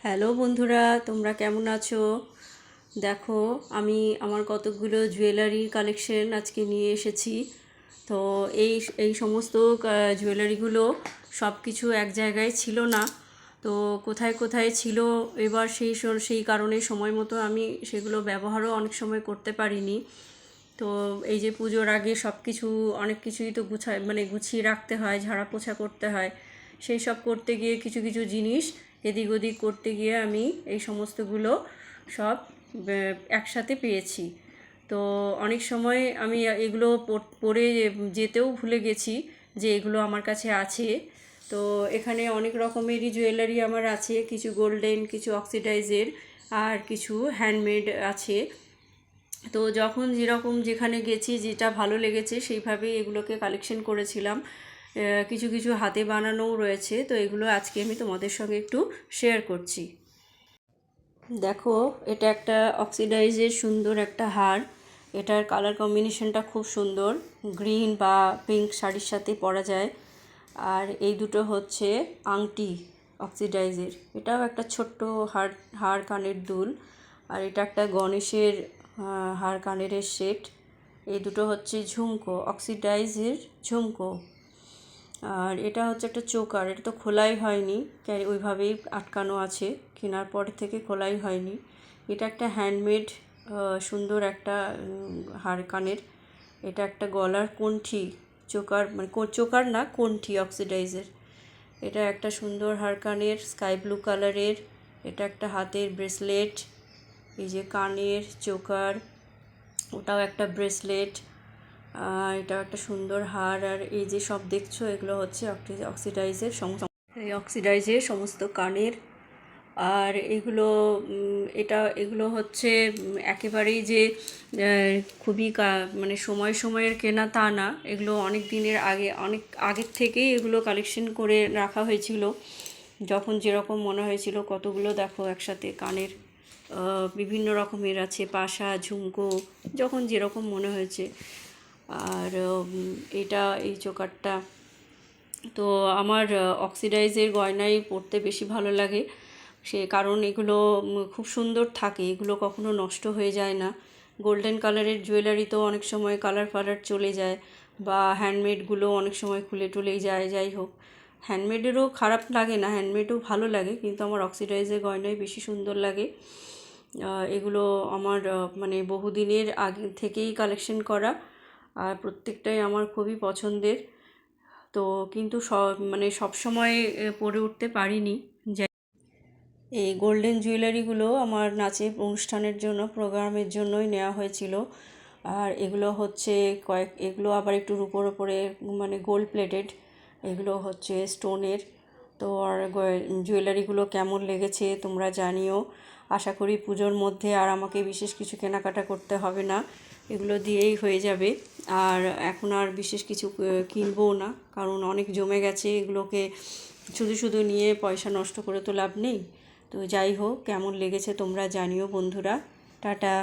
Hello বন্ধুরা, তোমরা কেমন আছো? দেখো, আমি আমার কতকগুলো জুয়েলারির কালেকশন আজকে নিয়ে এসেছি। তো এই এই সমস্ত জুয়েলারিগুলো সব কিছু এক জায়গায় ছিল না। তো কোথায় কোথায় ছিল, এবার সেই কারণে সময় মতো আমি সেগুলো ব্যবহারও অনেক সময় করতে পারিনি। তো এই যে পুজোর আগে সব কিছু অনেক কিছুই তো গুছিয়ে রাখতে হয়, ঝাড়া পোছা করতে হয়। সেই সব করতে গিয়ে কিছু কিছু জিনিস এদিক ওদিক করতে গিয়ে আমি এই সমস্তগুলো সব একসাথে পেয়েছি। তো অনেক সময় আমি এগুলো পরে যেতেও ভুলে গেছি যে এগুলো আমার কাছে আছে। তো এখানে অনেক রকমেরই জুয়েলারি আমার আছে, কিছু গোল্ডেন, কিছু অক্সিডাইজের, আর কিছু হ্যান্ডমেড আছে। তো যখন যেরকম যেখানে গেছি যেটা ভালো লেগেছে সেইভাবেই এগুলোকে কালেকশন করেছিলাম। কিছু কিছু হাতে বানানোও রয়েছে, তো এগুলো আজকে আমি তোমাদের সঙ্গে একটু শেয়ার করছি। দেখো, এটা একটা অক্সিডাইজের সুন্দর একটা হার। এটার কালার কম্বিনেশনটা খুব সুন্দর, গ্রিন বা পিঙ্ক শাড়ির সাথে পরা যায়। আর এই দুটো হচ্ছে আংটি অক্সিডাইজের। এটাও একটা ছোট্ট হার হার কানের দুল। আর এটা একটা গণেশের হার কানের সেট। এই দুটো হচ্ছে ঝুমকো, অক্সিডাইজের ঝুমকো। আর এটা হচ্ছে একটা চোকার, এটা তো খোলাই হয়নি, ওইভাবেই আটকানো আছে, কেনার পর থেকে খোলাই হয়নি। এটা একটা হ্যান্ডমেড সুন্দর একটা হার কানের। এটা একটা গলার কণ্ঠি, চোকার মানে চোকার না, কণ্ঠি অক্সিডাইজের। এটা একটা সুন্দর হার কানের, স্কাই ব্লু কালারের। এটা একটা হাতের ব্রেসলেট, এই যে কানের চোকার, ওটাও একটা ব্রেসলেট। এটাও একটা সুন্দর হার। আর এই যে সব দেখছো, এগুলো হচ্ছে অক্সিডাইজের সমস্ত কানের। আর এগুলো হচ্ছে একেবারেই যে খুবই মানে সময়ের কেনা তা না। এগুলো অনেক দিনের আগে, অনেক আগের থেকেই এগুলো কালেকশন করে রাখা হয়েছিল। যখন যেরকম মনে হয়েছিল, কতগুলো দেখো একসাথে কানের বিভিন্ন রকমের আছে, পাশা, ঝুমকো, যখন যেরকম মনে হয়েছে। আর এই চোকারটা তো আমার অক্সিডাইজের গয়নাই পরতে বেশি ভালো লাগে। কারণ এগুলো খুব সুন্দর থাকে, এগুলো কখনো নষ্ট হয়ে যায় না। গোল্ডেন কালারের জুয়েলারি তো অনেক সময় কালার ফালার চলে যায়, বা হ্যান্ডমেডগুলো অনেক সময় খুলে টুলেই যায়। যাই হোক, হ্যান্ডমেডেরও খারাপ লাগে না, হ্যান্ডমেডও ভালো লাগে, কিন্তু আমার অক্সিডাইজের গয়নাই বেশি সুন্দর লাগে। এগুলো আমার মানে বহুদিনের আগে থেকেই কালেকশন করা, আর প্রত্যেকটাই আমার খুবই পছন্দের। তো কিন্তু সব সময় পরে উঠতে পারিনি। এই গোল্ডেন জুয়েলারিগুলো আমার নাচের অনুষ্ঠানের জন্য, প্রোগ্রামের জন্যই নেওয়া হয়েছিল। আর এগুলো হচ্ছে এগুলো আবার একটু রুপোর ওপরে, মানে গোল্ড প্লেটেড। এগুলো হচ্ছে স্টোনের। তো আর জুয়েলারিগুলো কেমন লেগেছে তোমরা জানিও। আশা করি পুজোর মধ্যে আর আমাকে বিশেষ কিছু কেনাকাটা করতে হবে না, এগুলো দিয়েই হয়ে যাবে। আর এখন আর বিশেষ কিছু কিনবও না, কারণ অনেক জমে গেছে। এগুলোকে শুধু শুধু নিয়ে পয়সা নষ্ট করে তো লাভ নেই। তো যাই হোক, কেমন লেগেছে তোমরা জানিও বন্ধুরা। টাটা।